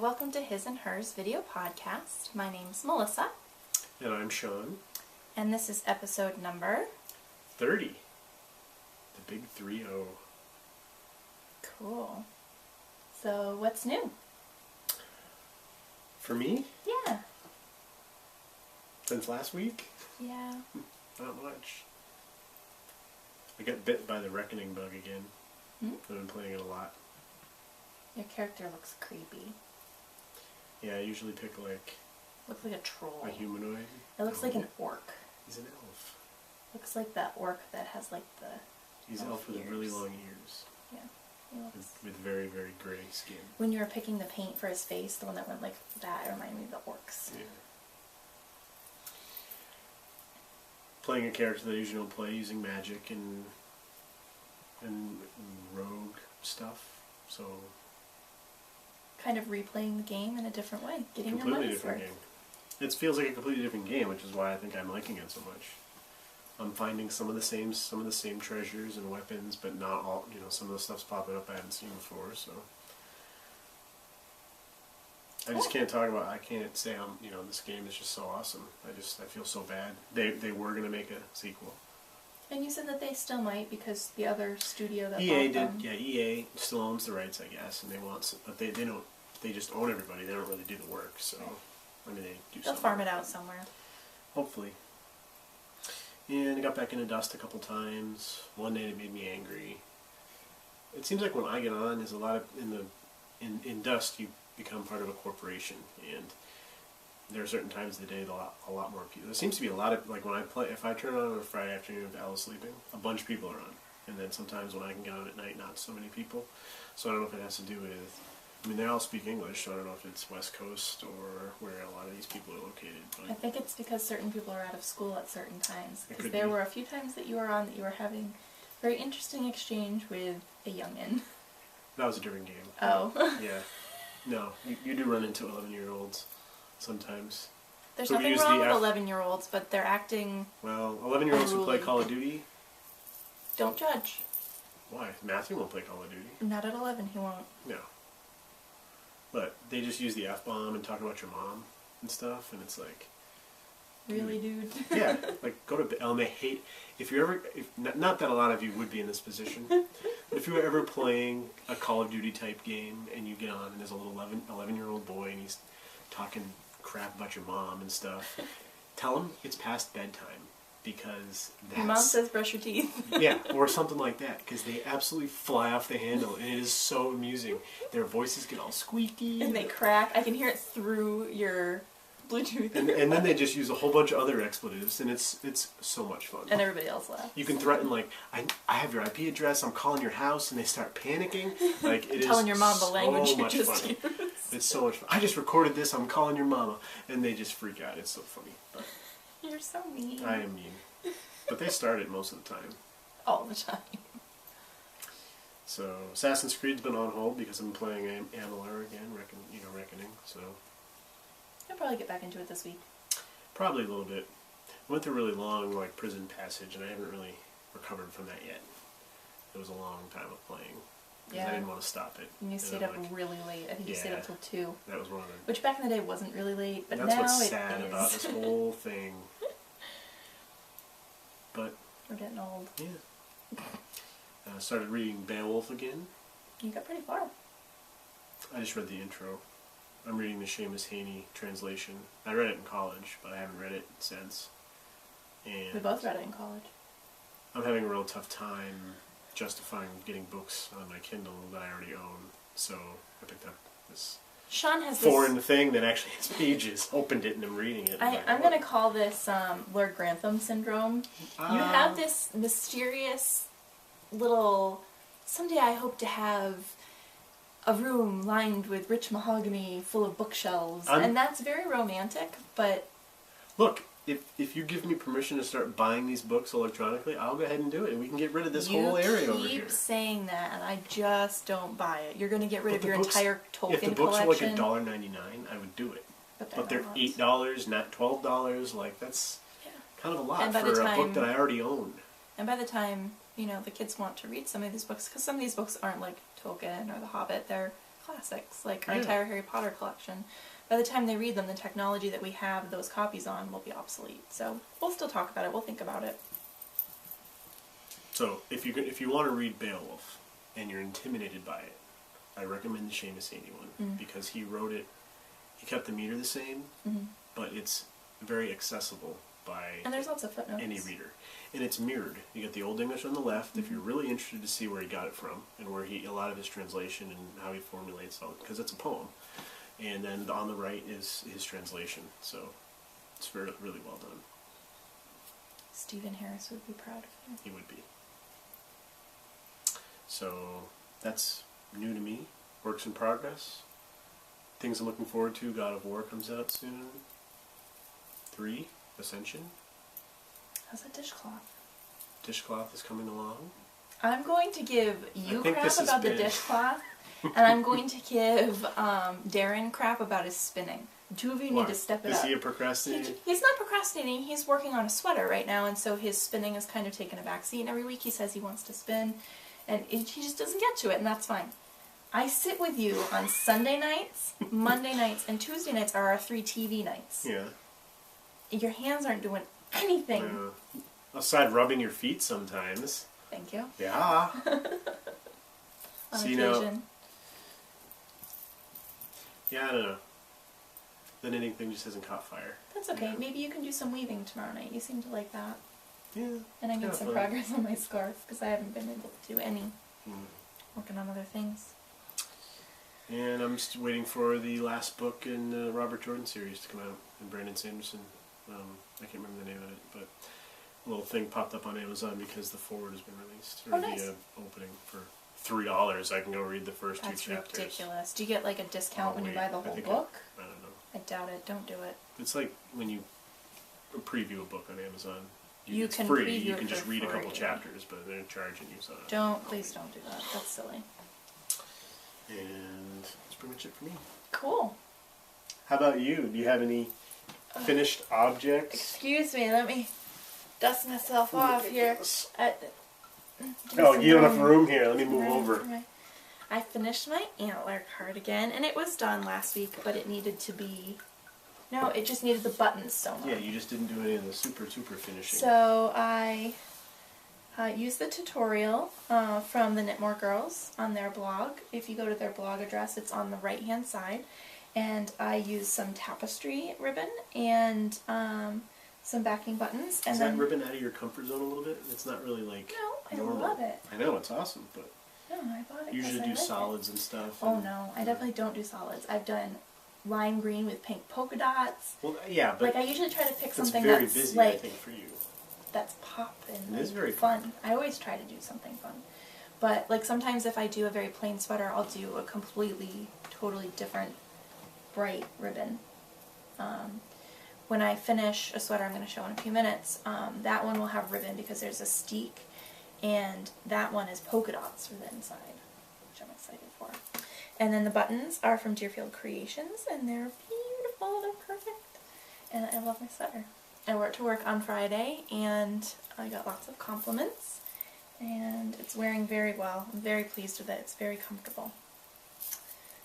welcome to His and Hers video podcast. My name's Melissa. And I'm Sean. And this is episode number 30. The big 3-0. Cool. So, what's new? For me? Yeah. Since last week? Yeah. Not much. I got bit by the Reckoning bug again. I've been playing it a lot. Your character looks creepy. Yeah, I usually pick like... Looks like a troll. A humanoid. It looks like an orc. He's an elf. Looks like that orc that has like the... He's an elf with really long ears. Yeah. He looks... With very, very gray skin. When you were picking the paint for his face, the one that went like that, it reminded me of the orcs. Yeah. Playing a character that I usually don't play, using magic and rogue stuff, so... Kind of replaying the game in a different way, getting your completely money's different worth. game. It feels like a completely different game, which is why I think I'm liking it so much. I'm finding some of the same treasures and weapons, but not all. You know, some of the stuff's popping up I haven't seen before. So I just can't talk about. I can't say this game is just so awesome. I feel so bad. They were gonna make a sequel. And you said that they still might because the other studio that EA bought them. Yeah, EA still owns the rights, I guess, and they want some, but they don't. They just own everybody. They don't really do the work. So I mean, they'll farm it out somewhere. Hopefully. And I got back into Dust a couple times. One day it made me angry. It seems like when I get on, there's a lot of in Dust you become part of a corporation, and there are certain times of the day a lot more people. There seems to be a lot of, like when I play, if I turn it on a Friday afternoon with Alice sleeping, a bunch of people are on. And then sometimes when I can get on at night, not so many people. So I don't know if it has to do with, I mean, they all speak English, so I don't know if it's West Coast or where a lot of these people are located. But I think it's because certain people are out of school at certain times. Because there were a few times that you were on that you were having very interesting exchange with a youngin. That was a different game. Oh. Yeah. No, you do run into 11-year-olds sometimes. There's nothing wrong with 11-year-olds, but they're acting... Well, 11-year-olds who play Call of Duty... Don't judge. Why? Matthew won't play Call of Duty. Not at 11, he won't. No. But they just use the F-bomb and talk about your mom and stuff, and it's like... Really, dude? Yeah, like, go to bed. And they hate... If you're ever... Not that a lot of you would be in this position, but if you were ever playing a Call of Duty type game, and you get on, and there's a little 11-year-old boy, and he's talking crap about your mom and stuff, tell him it's past bedtime, because that's... Your mom says brush your teeth. Yeah, or something like that, because they absolutely fly off the handle, and it is so amusing. Their voices get all squeaky. And they crack. I can hear it through your Bluetooth. And then they just use a whole bunch of other expletives, and it's so much fun. And everybody else laughs. You can threaten, like, I have your IP address, I'm calling your house, and they start panicking. Like, it is telling your mom the language you just fun. used. It's so much fun. I just recorded this, I'm calling your mama. And they just freak out. It's so funny. But you're so mean. I am mean. But they start it most of the time. All the time. So, Assassin's Creed's been on hold because I'm playing Amalur again, Reckoning, so... I'll probably get back into it this week. Probably a little bit. I went through a really long, like, prison passage, and I haven't really recovered from that yet. It was a long time of playing. Because I didn't want to stop it. And you stayed up really late. I think you stayed up till 2. That was one of the... Which back in the day wasn't really late, but that's now what's it sad is. about this whole thing. But... We're getting old. Yeah. I started reading Beowulf again. You got pretty far. I just read the intro. I'm reading the Seamus Haney translation. I read it in college, but I haven't read it since. And we both read it in college. I'm having a real tough time justifying getting books on my Kindle that I already own. So I picked up this Sean has foreign thing that actually has pages. Opened it and I'm reading it. I'm going to call this Lord Grantham syndrome. You have this mysterious little... Someday I hope to have a room lined with rich mahogany full of bookshelves. And that's very romantic, but... Look, if you give me permission to start buying these books electronically, I'll go ahead and do it, and we can get rid of this whole area over here. You keep saying that, and I just don't buy it. You're going to get rid of your entire Tolkien collection. If the books were like $1.99, I would do it. But they're $8, not $12. Like, that's kind of a lot for a book that I already own. And by the time, the kids want to read some of these books, because some of these books aren't like Tolkien or The Hobbit, they're classics, like our entire Harry Potter collection. By the time they read them, the technology that we have those copies on will be obsolete. So we'll still talk about it. We'll think about it. So if you want to read Beowulf and you're intimidated by it, I recommend the Seamus Heaney one because he wrote it. He kept the meter the same, but it's very accessible by and there's lots of footnotes. Any reader. And it's mirrored. You get the Old English on the left if you're really interested to see where he got it from and where a lot of his translation and how he formulates all, because it's a poem. And then on the right is his translation. So it's really well done. Stephen Harris would be proud of you. He would be. So that's new to me. Works in progress. Things I'm looking forward to. God of War comes out soon. 3, Ascension. How's that dishcloth? Dishcloth is coming along. I'm going to give you crap about the big. dishcloth, and I'm going to give Darren crap about his spinning. The two of you need to step it up. Is he a procrastinator? He's not procrastinating. He's working on a sweater right now, and so his spinning has kind of taken a backseat. And every week he says he wants to spin, and he just doesn't get to it, and that's fine. I sit with you on Sunday nights, Monday nights, and Tuesday nights are our 3 TV nights. Yeah. Your hands aren't doing anything. Aside rubbing your feet sometimes. Thank you. Yeah. On See, occasion. Yeah, I don't know. The knitting thing just hasn't caught fire. That's okay. Maybe you can do some weaving tomorrow night. You seem to like that. Yeah. And I made some progress on my scarf because I haven't been able to do any. Working on other things. And I'm just waiting for the last book in the Robert Jordan series to come out, and Brandon Sanderson. I can't remember the name of it, but a little thing popped up on Amazon because the forward has been released. Or nice. The opening for $3. I can go read the first 2 chapters. That's ridiculous. Do you get like a discount when you buy the whole book? I don't know. I doubt it. Don't do it. It's like when you preview a book on Amazon. You can free. preview You it can just for read a couple free. chapters, but they're charging you. So Please don't do that. That's silly. And that's pretty much it for me. Cool. How about you? Do you have any finished objects? Excuse me. Let me dust myself off here. You don't have enough room here. Let me move over. I finished my antler cardigan, and it was done last week, but it needed to be... No, it just needed the buttons sewn on. Yeah, you just didn't do any of the super finishing. So I used the tutorial from the Knitmore Girls on their blog. If you go to their blog address, it's on the right-hand side. And I used some tapestry ribbon and some backing buttons. And Is then, that ribbon out of your comfort zone a little bit? It's not really like normal. I love it. I know, it's awesome, but... No, I bought it. You usually do like solids and stuff. Oh no, I definitely don't do solids. I've done lime green with pink polka dots. Well, yeah, but... Like, I usually try to pick something very that's busy, like... I think, for you. That's pop and it is very fun. I always try to do something fun. But, like, sometimes if I do a very plain sweater, I'll do a completely, totally different, bright ribbon. When I finish a sweater I'm going to show in a few minutes, that one will have ribbon because there's a steek, and that one is polka dots for the inside, which I'm excited for. And then the buttons are from Deerfield Creations, and they're beautiful, they're perfect. And I love my sweater. I wore it to work on Friday, and I got lots of compliments, and it's wearing very well. I'm very pleased with it. It's very comfortable.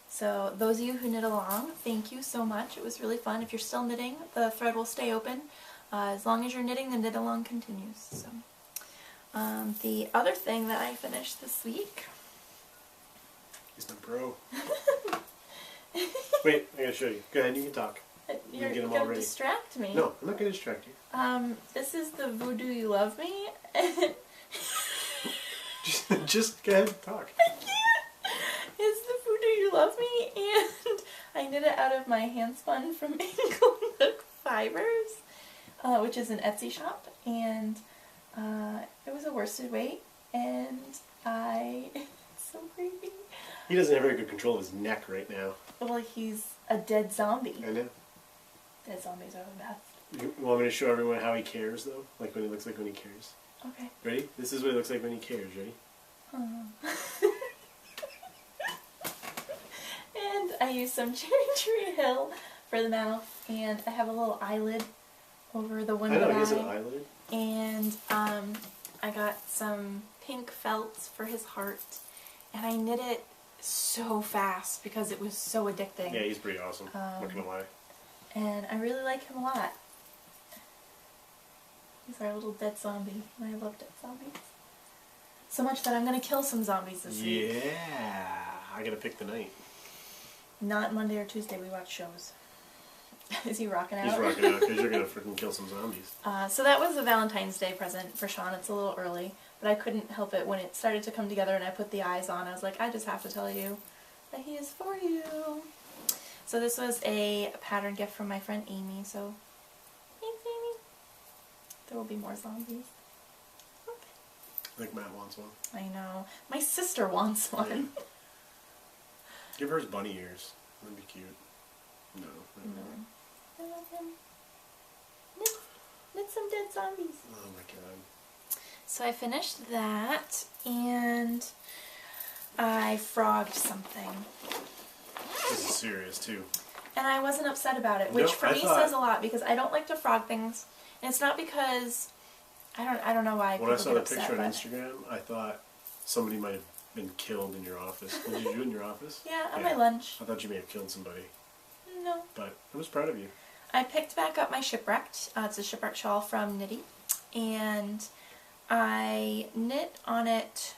So those of you who knit along, thank you so much. It was really fun. If you're still knitting, the thread will stay open. As long as you're knitting, the knit along continues. So the other thing that I finished this week... He's the pro. Wait, I gotta show you. Go ahead, you can talk. You're going to distract me. No, I'm not going to distract you. This is the Voodoo You Love Me. just go ahead and talk. I can't. It's the Voodoo You Love Me, and I knit it out of my handspun from Nook Fibers, which is an Etsy shop, and it was a worsted weight, and it's so creepy. He doesn't have very good control of his neck right now. Well, he's a dead zombie. I know. Dead zombies are the best. You want me to show everyone how he cares, though? Like what he looks like when he cares? Okay. Ready? This is what he looks like when he cares. Ready? And I used some Cherry Tree Hill for the mouth, and I have a little eyelid over the one eye. I know, he has an eyelid. And I got some pink felt for his heart, and I knit it so fast because it was so addicting. Yeah, he's pretty awesome. Not gonna lie. And I really like him a lot. He's our little dead zombie, and I love dead zombies. So much that I'm gonna kill some zombies this week. Yeah, I gotta pick the night. Not Monday or Tuesday, we watch shows. Is he rocking out? He's rocking out because you're gonna freaking kill some zombies. So that was a Valentine's Day present for Sean. It's a little early, but I couldn't help it when it started to come together and I put the eyes on. I was like, I just have to tell you that he is for you. So this was a pattern gift from my friend Amy, so thanks Amy. There will be more zombies. I think Matt wants one. I know. My sister wants one. Yeah. Give her his bunny ears. That'd be cute. No. I love him. Knit some dead zombies. Oh my god. So I finished that, and I frogged something. This is serious too. And I wasn't upset about it, which No, for I me thought- says a lot because I don't like to frog things. And it's not because I don't know why When I people saw get the upset, picture on but Instagram, I thought somebody might have been killed in your office. What did you do in your office? yeah, on my lunch. I thought you may have killed somebody, No. but I was proud of you. I picked back up my Shipwrecked. It's a Shipwrecked shawl from Knitty. And I knit on it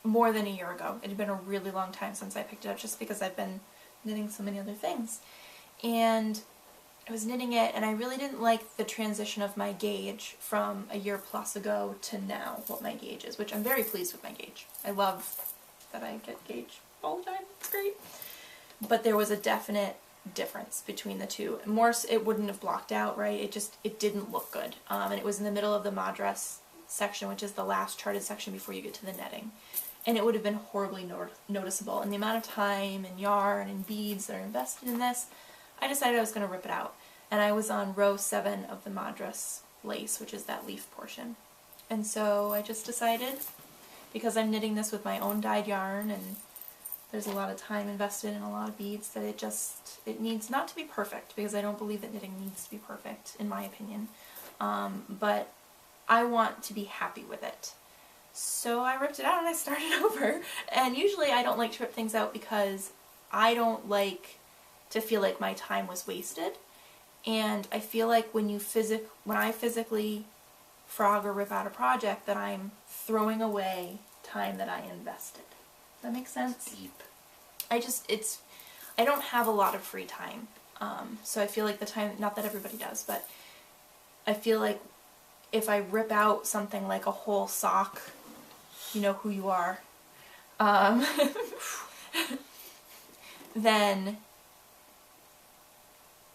more than a year ago. It had been a really long time since I picked it up just because I've been knitting so many other things. And I was knitting it and I really didn't like the transition of my gauge from a year plus ago to now, what my gauge is, which I'm very pleased with my gauge. I love that I get gauge all the time. It's great. But there was a definite difference between the two. More, it wouldn't have blocked out, right? It didn't look good. And it was in the middle of the madras section, which is the last charted section before you get to the netting. And it would have been horribly noticeable. And the amount of time and yarn and beads that are invested in this, I decided I was going to rip it out. And I was on row 7 of the madras lace, which is that leaf portion. And so I just decided, because I'm knitting this with my own dyed yarn and there's a lot of time invested in a lot of beads, that it needs not to be perfect, because I don't believe that knitting needs to be perfect, in my opinion. But I want to be happy with it. So I ripped it out and I started over. And usually I don't like to rip things out because I don't like to feel like my time was wasted. And I feel like when I physically frog or rip out a project, that I'm throwing away time that I invested. Does that make sense? Deep. I don't have a lot of free time. So I feel like the time, not that everybody does, but I feel like if I rip out something like a whole sock, you know who you are, then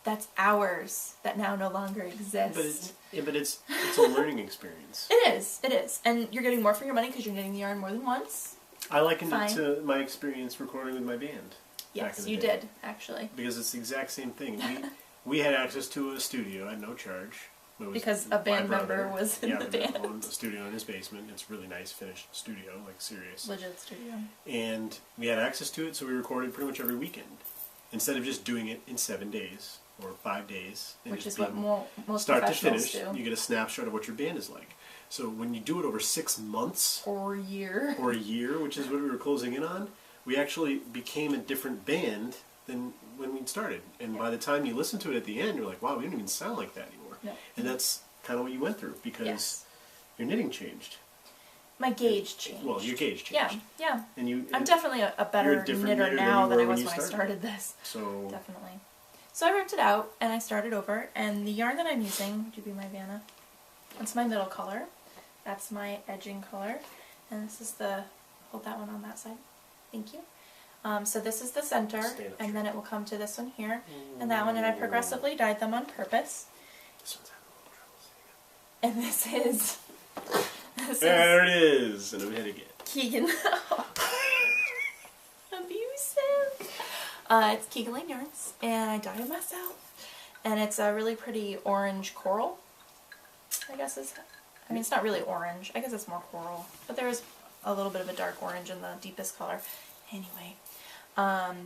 that's hours that now no longer exist. But it's a learning experience. It is. And you're getting more for your money because you're knitting the yarn more than once. I likened it to my experience recording with my band. Yes, you did, actually. Because it's the exact same thing. We had access to a studio at no charge. Because a band member was in the band. Owned a studio in his basement. It's a really nice finished studio, like serious. Legit studio. And we had access to it, so we recorded pretty much every weekend. Instead of just doing it in 7 days or 5 days. Which is what most start to professionals finish, do. you get a snapshot of what your band is like. So when you do it over 6 months... Or a year. Or a year, which is what we were closing in on, we actually became a different band than when we started. And by the time you listen to it at the end, you're like, wow, we don't even sound like that anymore. No. And that's kind of what you went through, because your knitting changed. My gauge changed. Well, your gauge changed. Yeah. And I'm definitely a better knitter now than I was when I started this. So definitely. So I ripped it out and I started over, and the yarn that I'm using, would you be my Vanna? That's my middle color. That's my edging color. And this is hold that one on that side. Thank you. So this is the center, and then it will come to this one here, and that one, and I progressively dyed them on purpose. This one's having a little trouble seeing it. And this is... There it is! And I'm going to get Keegan. Abusive. It's Keegan Lane Yarns, and I dyed it myself. And it's a really pretty orange coral, I guess it's not really orange. I guess it's more coral. But there is a little bit of a dark orange in the deepest color. Anyway,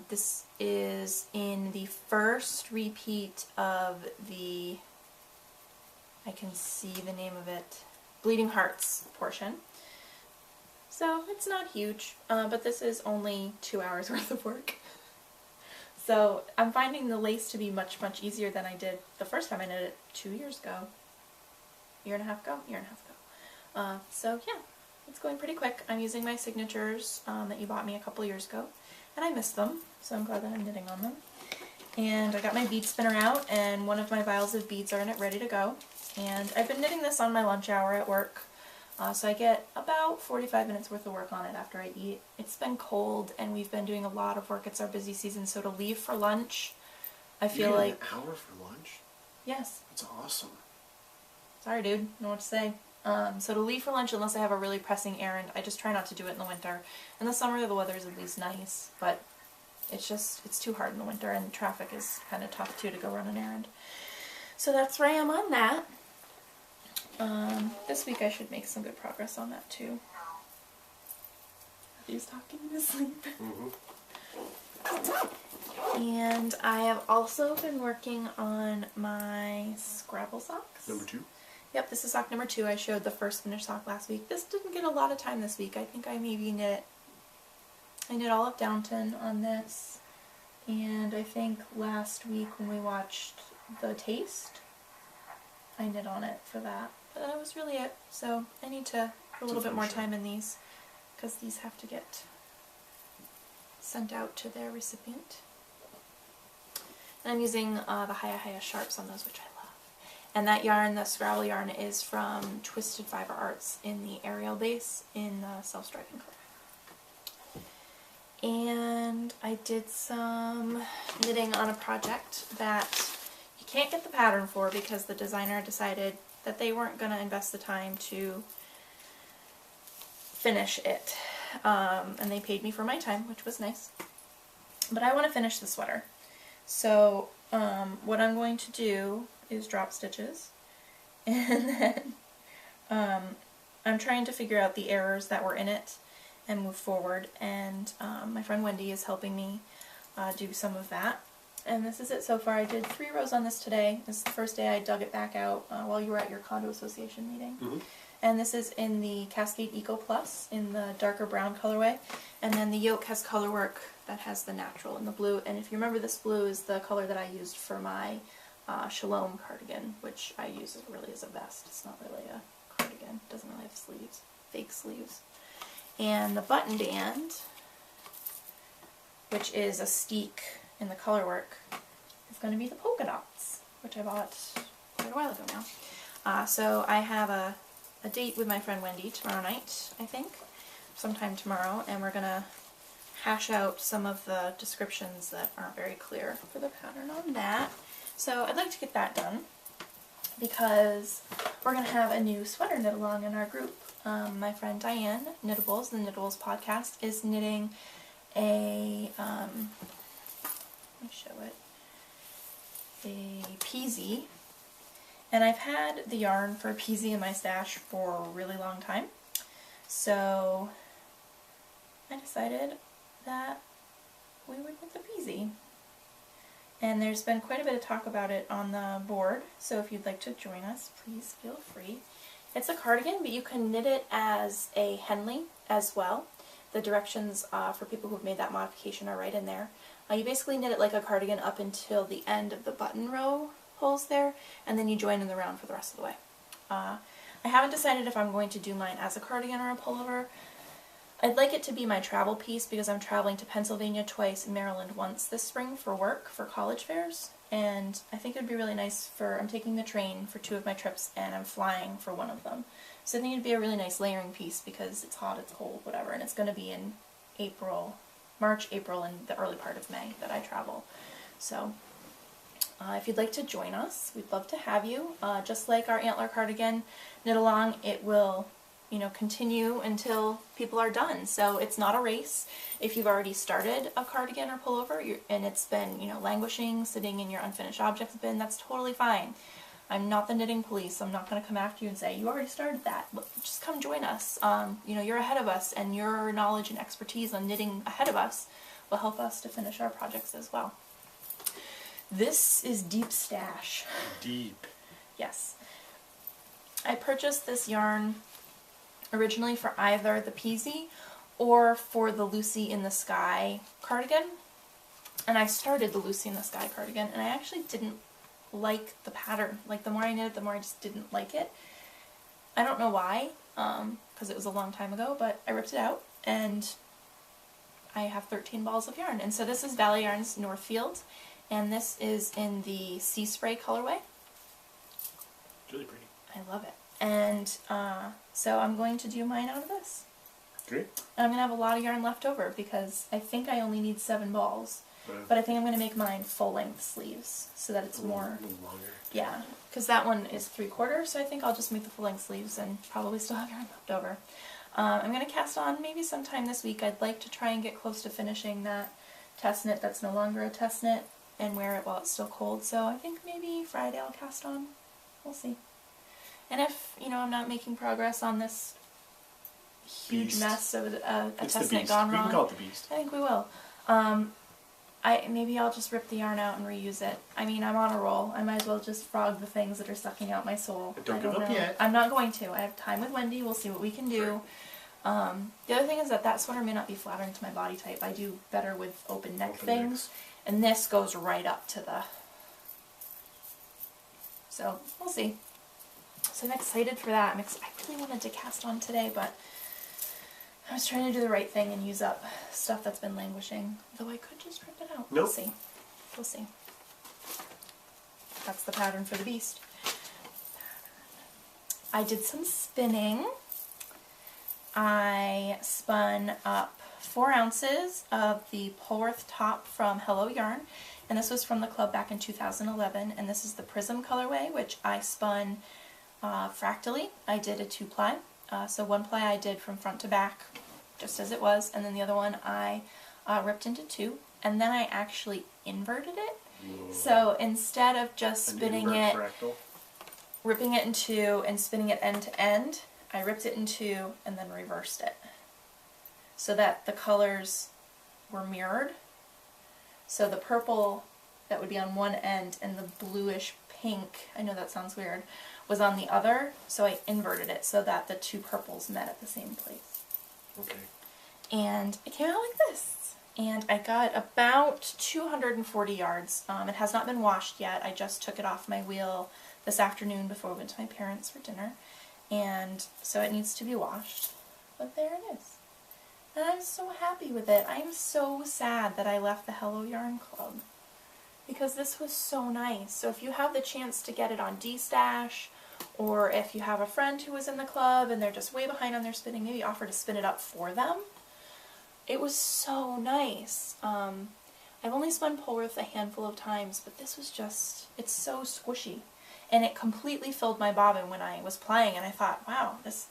this is in the first repeat of the, I can see the name of it, Bleeding Hearts portion. So it's not huge, but this is only 2 hours worth of work. So I'm finding the lace to be much, much easier than I did the first time I knit it 2 years ago. Year and a half ago? So yeah, it's going pretty quick. I'm using my signatures that you bought me a couple years ago, and I missed them, so I'm glad that I'm knitting on them. And I got my bead spinner out, and one of my vials of beads are in it ready to go. And I've been knitting this on my lunch hour at work, so I get about 45 minutes worth of work on it after I eat. It's been cold, and we've been doing a lot of work. It's our busy season, so to leave for lunch, I feel like... An hour for lunch? Yes. That's awesome. Sorry, dude. Know what to say. So to leave for lunch, unless I have a really pressing errand, I just try not to do it in the winter. In the summer, the weather is at least nice, but it's too hard in the winter, and traffic is kind of tough, too, to go run an errand. So that's where I am on that. This week I should make some good progress on that, too. He's talking in his sleep. And I have also been working on my Scrabble socks. Number 2? Yep, this is sock number 2. I showed the first finished sock last week. This didn't get a lot of time this week. I think I maybe knit all of Downton on this. And I think last week when we watched The Taste, I knit on it for that. But that was really it. So I need to put a little bit more time in these, because these have to get sent out to their recipient. And I'm using the Hiya Sharps on those, which I love. And that yarn, the Scrabble yarn, is from Twisted Fiber Arts in the Ariel base in the self-striping color. And I did some knitting on a project that you can't get the pattern for because the designer decided that they weren't going to invest the time to finish it. And they paid me for my time, which was nice. But I want to finish the sweater. So what I'm going to do is drop stitches, and then I'm trying to figure out the errors that were in it and move forward, and my friend Wendy is helping me do some of that. And this is it so far. I did 3 rows on this today. This is the first day I dug it back out while you were at your condo association meeting. And this is in the Cascade Eco Plus in the darker brown colorway, and then the yoke has color work that has the natural in the blue. And if you remember, this blue is the color that I used for my Shalom cardigan, which I use really as a vest. It's not really a cardigan. It doesn't really have sleeves, fake sleeves. And the button band, which is a steek in the color work, is going to be the polka dots, which I bought quite a while ago now. So I have a date with my friend Wendy tomorrow night, I think, sometime tomorrow, and we're going to hash out some of the descriptions that aren't very clear for the pattern on that. So I'd like to get that done because we're going to have a new sweater knit along in our group. My friend Diane, Knittables, the Knittables podcast, is knitting a, let me show it, a peasy. And I've had the yarn for a peasy in my stash for a really long time. So I decided that we would knit the peasy. And there's been quite a bit of talk about it on the board, so if you'd like to join us, please feel free. It's a cardigan, but you can knit it as a Henley as well. The directions for people who've made that modification are right in there. You basically knit it like a cardigan up until the end of the button row holes there, and then you join in the round for the rest of the way. I haven't decided if I'm going to do mine as a cardigan or a pullover. I'd like it to be my travel piece because I'm traveling to Pennsylvania twice, Maryland once this spring for work, for college fairs, and I think it would be really nice I'm taking the train for 2 of my trips and I'm flying for one of them. So I think it'd be a really nice layering piece because it's hot, it's cold, whatever, and it's going to be in March, April, and the early part of May that I travel. So if you'd like to join us, we'd love to have you. Just like our antler cardigan knit along, it will continue until people are done. So it's not a race. If you've already started a cardigan or pullover and it's been, languishing, sitting in your unfinished objects bin, that's totally fine. I'm not the knitting police. I'm not going to come after you and say, you already started that. Look, just come join us. You're ahead of us, and your knowledge and expertise on knitting ahead of us will help us to finish our projects as well. This is Deep Stash. Deep. Yes. I purchased this yarn originally for either the Peasy or for the Lucy in the Sky cardigan. And I started the Lucy in the Sky cardigan, and I actually didn't like the pattern. Like, the more I knit it, the more I just didn't like it. I don't know why, because it was a long time ago, but I ripped it out, and I have 13 balls of yarn. And so this is Valley Yarns Northfield, and this is in the Sea Spray colorway. It's really pretty. I love it. And so I'm going to do mine out of this. Great. And I'm going to have a lot of yarn left over because I think I only need 7 balls. But I think I'm going to make mine full-length sleeves so that it's more... A little longer. Yeah, because that one is 3/4, so I think I'll just make the full-length sleeves and probably still have yarn left over. I'm going to cast on maybe sometime this week. I'd like to try and get close to finishing that test knit that's no longer a test knit and wear it while it's still cold. So I think maybe Friday I'll cast on. We'll see. And if, you know, I'm not making progress on this huge Beast. mess of a It's test the knit Beast. gone We wrong, can call it the Beast. I think we will. Maybe I'll just rip the yarn out and reuse it. I mean, I'm on a roll. I might as well just frog the things that are sucking out my soul. Don't give up yet. I'm not going to. I have time with Wendy. We'll see what we can do. Sure. The other thing is that sweater may not be flattering to my body type. I do better with open neck Open things. necks. And this goes right up to the... So, we'll see. So I'm excited for that. I really wanted to cast on today, but I was trying to do the right thing and use up stuff that's been languishing. Though I could just rip it out. Nope. We'll see. We'll see. That's the pattern for the Beast. I did some spinning. I spun up 4 ounces of the Polworth top from Hello Yarn, and this was from the club back in 2011, and this is the Prism colorway, which I spun fractally. I did a 2-ply. So 1-ply I did from front to back, just as it was, and then the other one I ripped into 2, and then I actually inverted it. Whoa. So instead of just spinning it, fractal. ripping it in 2 and spinning it end to end, I ripped it in 2 and then reversed it, so that the colors were mirrored. So the purple that would be on one end and the bluish pink, I know that sounds weird, was on the other, so I inverted it so that the 2 purples met at the same place. Okay. And it came out like this. And I got about 240 yards. It has not been washed yet. I just took it off my wheel this afternoon before we went to my parents for dinner. And so it needs to be washed. But there it is. And I'm so happy with it. I'm so sad that I left the Hello Yarn Club, because this was so nice. So if you have the chance to get it on D-Stash, or if you have a friend who was in the club and they're just way behind on their spinning, maybe offer to spin it up for them. It was so nice. I've only spun Polworth a handful of times, but this was just, it's so squishy. And it completely filled my bobbin when I was playing, and I thought, wow, this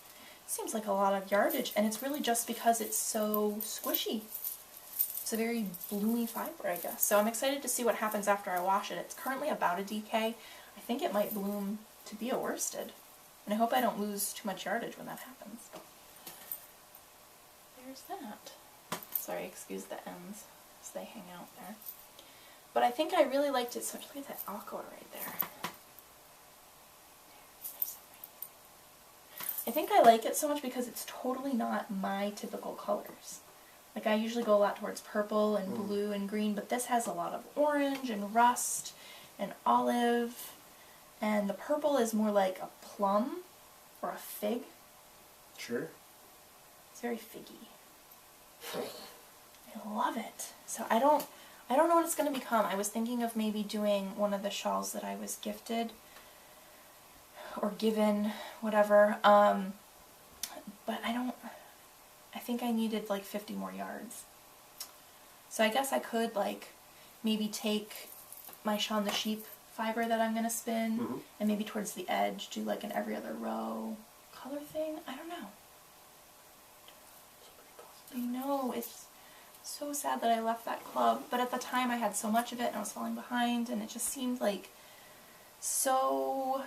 seems like a lot of yardage, and it's really just because it's so squishy. It's a very bloomy fiber, I guess. So I'm excited to see what happens after I wash it. It's currently about a DK. I think it might bloom to be a worsted. And I hope I don't lose too much yardage when that happens. There's that. Sorry, excuse the ends as they hang out there. But I think I really liked it so much. Look at that aqua right there. I think I like it so much because it's totally not my typical colors. Like, I usually go a lot towards purple and blue and green, but this has a lot of orange and rust and olive, and the purple is more like a plum or a fig. Sure. It's very figgy. I love it. So I don't know what it's going to become. I was thinking of maybe doing one of the shawls that I was gifted or given, whatever, but I think I needed like 50 more yards. So I guess I could like maybe take my Shaun the Sheep fiber that I'm going to spin and maybe towards the edge do like an every other row color thing. I don't know. I know, it's so sad that I left that club, but at the time I had so much of it and I was falling behind, and it just seemed like so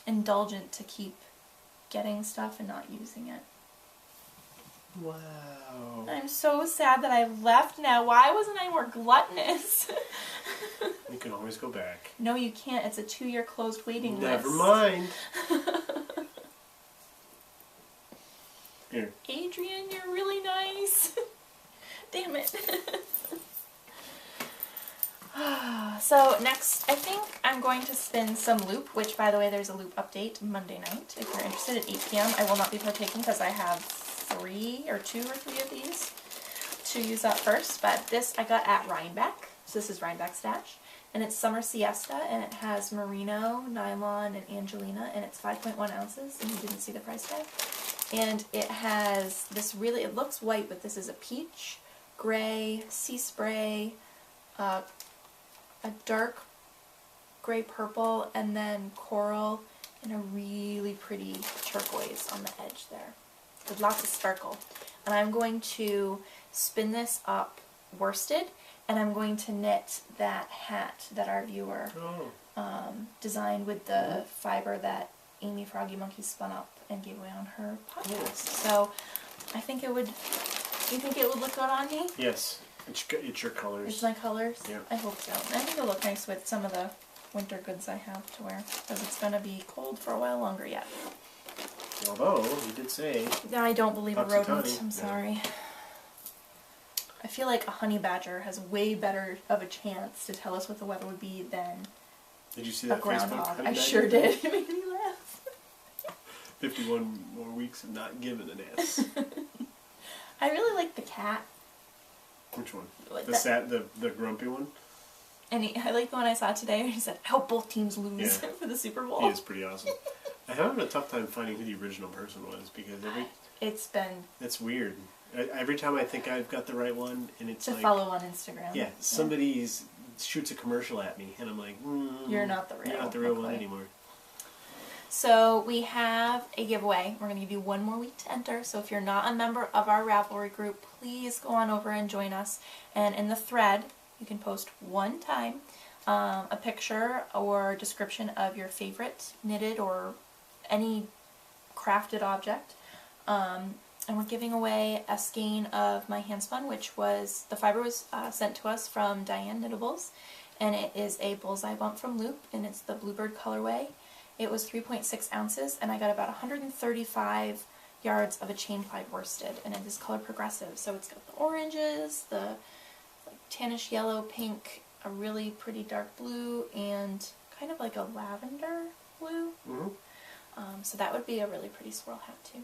indulgent to keep getting stuff and not using it. Wow. I'm so sad that I left now. Why wasn't I more gluttonous? You can always go back. No, you can't. It's a 2-year closed waiting list. Never mind. Here. Adrian, you're really nice. Damn it. So next, I think I'm going to spin some loop, which, by the way, there's a loop update Monday night. If you're interested at 8 p.m. I will not be partaking because I have 2 or 3 of these to use up first. But this I got at Rhinebeck. So this is Rhinebeck Stash. And it's Summer Siesta, and it has merino, nylon, and Angelina, and it's 5.1 ounces, and you didn't see the price tag. And it has this really, it looks white, but this is a peach, gray, sea spray, a dark gray purple, and then coral, and a really pretty turquoise on the edge there, with lots of sparkle. And I'm going to spin this up worsted, and I'm going to knit that hat that our viewer designed with the fiber that Amy Froggy Monkey spun up and gave away on her podcast. So I think it would, you think it would look good on me? Yes. It's your colors. It's my colors? Yeah. I hope so. I think it'll look nice with some of the winter goods I have to wear, because it's going to be cold for a while longer yet. Although, you did say... I don't believe a rodent. I'm Yeah. sorry. I feel like a honey badger has way better of a chance to tell us what the weather would be than Did you see a that groundhog. Facebook? I sure did. It made me laugh. 51 more weeks of not giving an ass. I really like the cat. Which one? Like The grumpy one? And I like the one I saw today where he said, I hope both teams lose for the Super Bowl. He is pretty awesome. I'm having a tough time finding who the original person was, because it's weird. Every time I think I've got the right one, and it's to like... follow on Instagram. Yeah, somebody shoots a commercial at me, and I'm like, you're not the real one. You're not the real one anymore. So we have a giveaway. We're going to give you 1 more week to enter. So if you're not a member of our Ravelry group, please go on over and join us. And in the thread, you can post one time a picture or description of your favorite knitted or any crafted object. And we're giving away a skein of my handspun, which was, the fiber was sent to us from Diane Knittables, and it is a bullseye bump from Loop, and it's the Bluebird colorway. It was 3.6 ounces, and I got about 135 yards of a chain plied worsted, and it is color progressive. So it's got the oranges, the like tannish yellow, pink, a really pretty dark blue, and kind of like a lavender blue. So that would be a really pretty swirl hat too.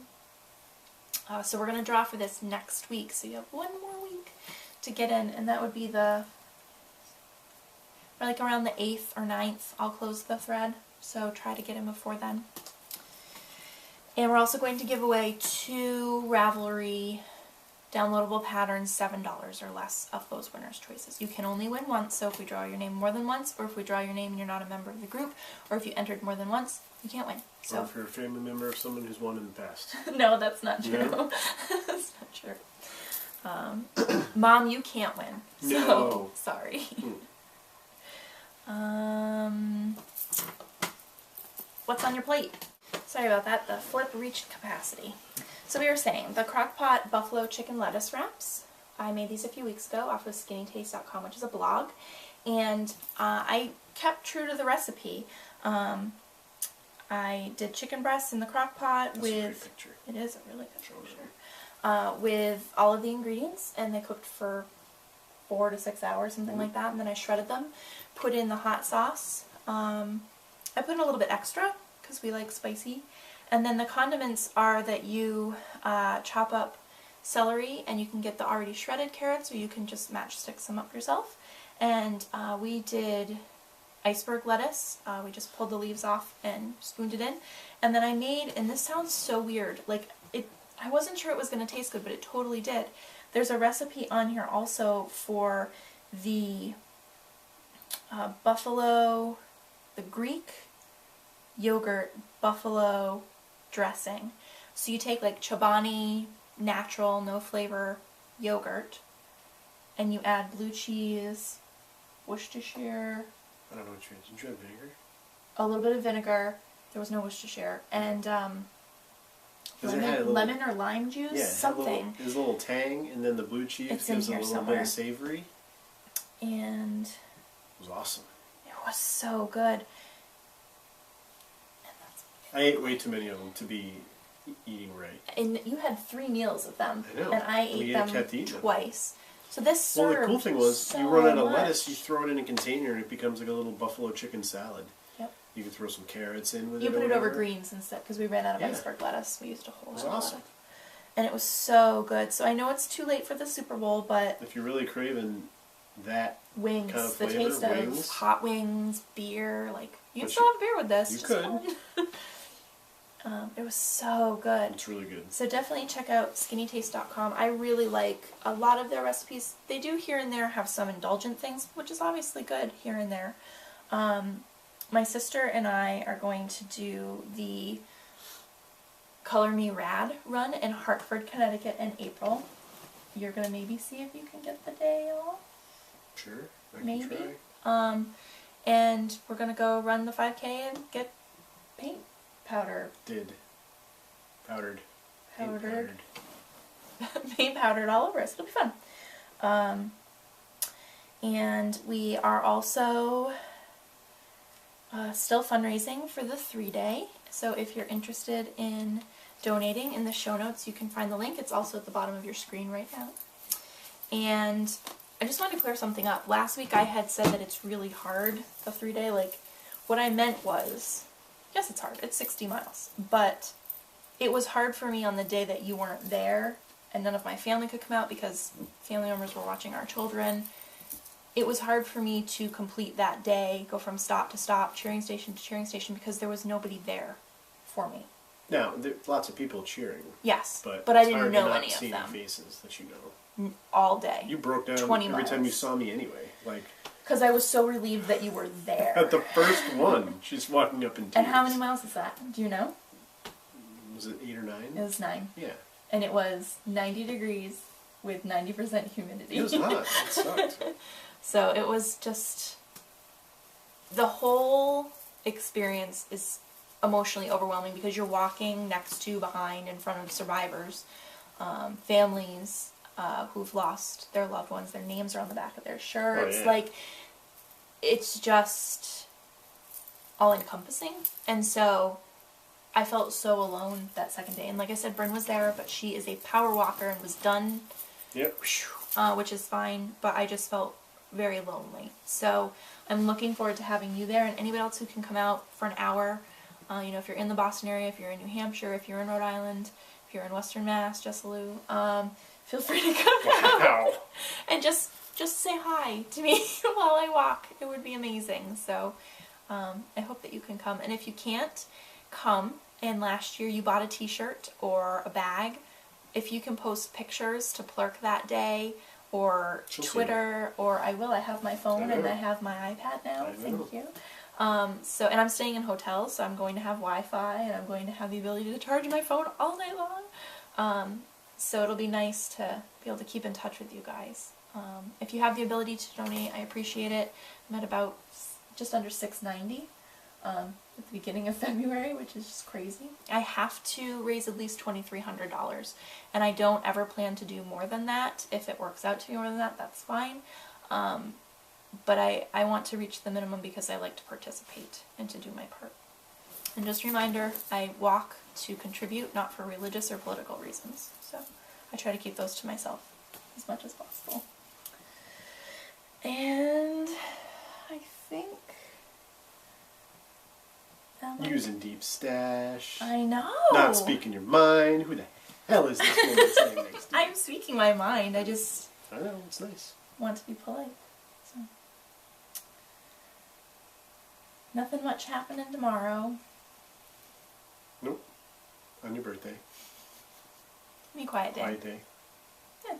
So we're going to draw for this next week, so you have 1 more week to get in, and that would be like around the 8th or 9th, I'll close the thread, so try to get in before then. And we're also going to give away 2 Ravelry downloadable patterns, $7 or less, of those winners' choices. You can only win once, so if we draw your name more than once, or if we draw your name and you're not a member of the group, or if you entered more than once, you can't win. So, or if you're a family member of someone who's won in the past. No, that's not true. No? That's not true. Mom, you can't win. So, no. Sorry. What's on your plate? Sorry about that. The flip reached capacity. So we were saying, the Crock-Pot Buffalo Chicken Lettuce Wraps. I made these a few weeks ago off of skinnytaste.com, which is a blog. And I kept true to the recipe. I did chicken breasts in the crock pot with... That's a great picture. It is a really good picture. With all of the ingredients, and they cooked for 4 to 6 hours, something like that, and then I shredded them, put in the hot sauce. I put in a little bit extra, because we like spicy. And then the condiments are that you chop up celery, and you can get the already shredded carrots, or you can just matchstick some up yourself. And we did iceberg lettuce. We just pulled the leaves off and spooned it in. And then I made, and this sounds so weird, like I wasn't sure it was going to taste good, but it totally did. There's a recipe on here also for the the Greek yogurt buffalo dressing. So you take like Chobani natural, no flavor yogurt, and you add blue cheese, Worcestershire. I don't know what you did. Did you have vinegar? A little bit of vinegar. There was no Worcestershire. And lemon or lime juice? Yeah, something. There's a little tang, and then the blue cheese it's gives in a here little somewhere. bit of savory. And it was awesome. It was so good. I ate way too many of them to be eating right. And you had 3 meals of them. I know. And I ate them twice. So this served the cool thing was, so you run out of much. lettuce, you throw it in a container, and it becomes like a little buffalo chicken salad. Yep. You can throw some carrots in with You it. put it over greens instead, because we ran out of Yeah. iceberg lettuce. We used a whole lot It was of awesome. lettuce. And it was so good. So I know it's too late for the Super Bowl, but If you're really craving that wings, kind of the flavor, taste wings. of hot wings, beer, like, you can But still have beer with this. you just could. fine. It was so good. It's really good. So definitely check out skinnytaste.com. I really like a lot of their recipes. They do here and there have some indulgent things, which is obviously good here and there. My sister and I are going to do the Color Me Rad run in Hartford, Connecticut in April. You're going to maybe see if you can get the day off. Sure. I can Maybe. try. And we're going to go run the 5K and get paint powder. Powdered. Powdered. Paint powdered all over us. It'll be fun. And we are also still fundraising for the 3-day. So if you're interested in donating, in the show notes you can find the link. It's also at the bottom of your screen right now. And I just wanted to clear something up. Last week I had said that it's really hard, the 3-day. Like, what I meant was, yes, it's hard. It's 60 miles. But it was hard for me on the day that you weren't there and none of my family could come out because family members were watching our children. It was hard for me to complete that day, go from stop to stop, cheering station to cheering station, because there was nobody there for me. Now, there's lots of people cheering. Yes, But I it's didn't hard know to not any see of them. any faces that you know. All day. You broke down 20 every time you miles. saw me anyway. Like, Because I was so relieved that you were there. at the first one, she's walking up in tears. And how many miles is that? Do you know? Was it 8 or 9? It was 9. Yeah. And it was 90 degrees with 90% humidity. It was hot. It sucked. So it was just, the whole experience is emotionally overwhelming because you're walking next to, behind, in front of survivors, families who've lost their loved ones. Their names are on the back of their shirts. Oh, yeah. Like, it's just all-encompassing. And so I felt so alone that second day. And like I said, Bryn was there, but she is a power walker and was done. Yep. Which is fine, but I just felt very lonely. So I'm looking forward to having you there and anybody else who can come out for an hour. You know, if you're in the Boston area, if you're in New Hampshire, if you're in Rhode Island, if you're in Western Mass, Jessalou, feel free to come out and just say hi to me while I walk. It would be amazing. So I hope that you can come. And if you can't come, and last year you bought a t-shirt or a bag, if you can post pictures to Plurk that day, or Twitter, or I have my phone and I have my iPad now, thank you. So, and I'm staying in hotels, so I'm going to have Wi-Fi, and I'm going to have the ability to charge my phone all night long. So it'll be nice to be able to keep in touch with you guys. If you have the ability to donate, I appreciate it. I'm at about just under $690 at the beginning of February, which is just crazy. I have to raise at least $2,300, and I don't ever plan to do more than that. If it works out to be more than that, that's fine. But I want to reach the minimum because I like to participate and to do my part. And just a reminder, I walk to contribute, not for religious or political reasons. So I try to keep those to myself as much as possible. And I think... Using deep stash. I know! Not speaking your mind. Who the hell is this woman sitting next to you? I'm speaking my mind. I just I know, it's nice. want to be polite. So. Nothing much happening tomorrow. Nope. On your birthday. Be a quiet day. Quiet day. Yeah,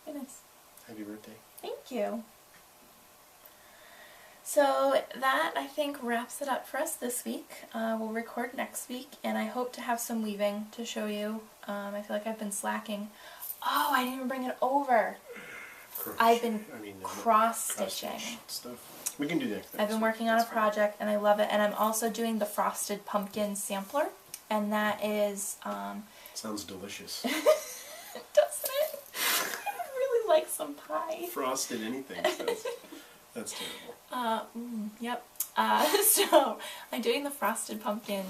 be nice. Happy birthday. Thank you. So that, I think, wraps it up for us this week. We'll record next week, and I hope to have some weaving to show you. I feel like I've been slacking. Oh, I didn't even bring it over. I've been cross-stitching. Stuff. We can do that. I've been working on a project, and I love it. And I'm also doing the frosted pumpkin sampler, and that is... Sounds delicious. Doesn't it? I really like some pie. Frosted anything. That's terrible. Yep. So I'm doing the frosted pumpkin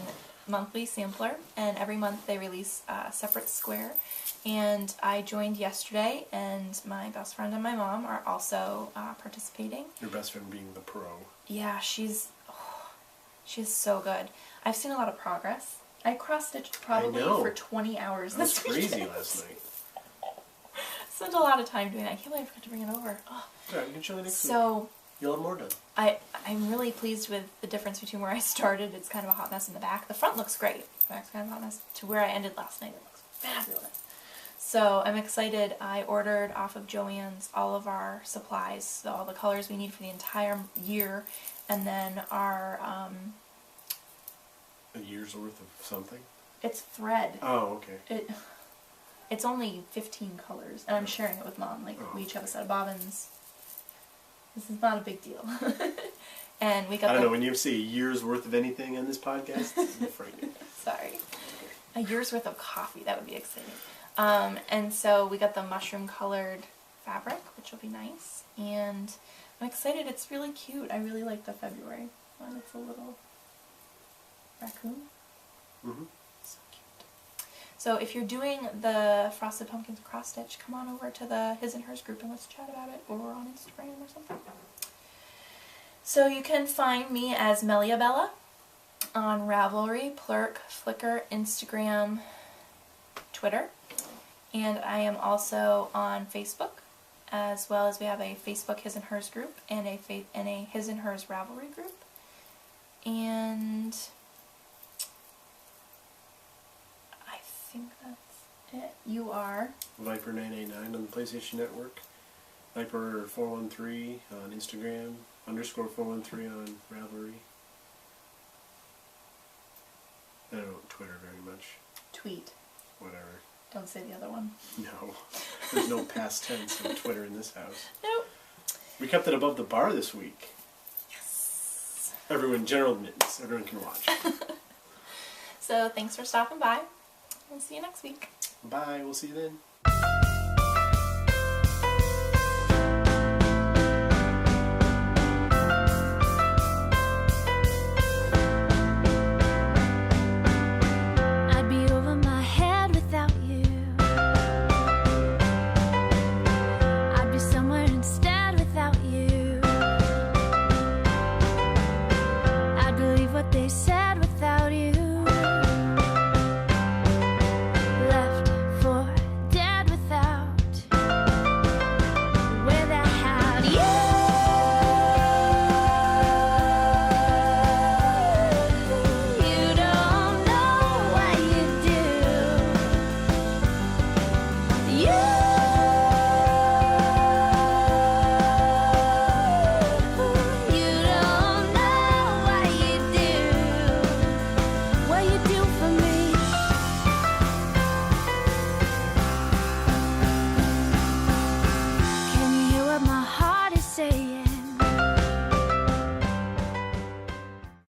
monthly sampler, and every month they release a separate square. And I joined yesterday, and my best friend and my mom are also participating. Your best friend being the pro. Yeah, she's so good. I've seen a lot of progress. I cross-stitched probably for 20 hours this weekend. That was crazy last night. Spent a lot of time doing that. I can't believe I forgot to bring it over. Oh. Alright, you can show me next week. So, you'll have more done. I'm really pleased with the difference between where I started. It's kind of a hot mess in the back. The front looks great. The back's kind of a hot mess. To where I ended last night, it looks fabulous. So I'm excited. I ordered off of Joann's all of our supplies, so all the colors we need for the entire year, and then our a year's worth of something? It's thread. Oh, okay. It's only 15 colors, and I'm sharing it with Mom. Like, we each have a set of bobbins. This is not a big deal. And we got I don't know, when you say a year's worth of anything on this podcast, I'm frightening. Sorry. A year's worth of coffee, that would be exciting. And so we got the mushroom colored fabric, which will be nice. And I'm excited, it's really cute. I really like the February one. It's a little raccoon. Mm-hmm. So cute. So if you're doing the Frosted Pumpkins cross stitch, come on over to the His and Hers group and let's chat about it, or on Instagram or something. So you can find me as Melia Bella on Ravelry, Plurk, Flickr, Instagram, Twitter, and I am also on Facebook, as well as we have a Facebook His and Hers group and a His and Hers Ravelry group. And I think that's it. You are Viper989 on the PlayStation Network, Viper413 on Instagram, _413 on Ravelry. I don't Twitter very much. Tweet. Whatever. Don't say the other one. No. There's no past tense of Twitter in this house. Nope. We kept it above the bar this week. Yes. Everyone, general admittance. Everyone can watch. So thanks for stopping by. We'll see you next week. Bye. We'll see you then.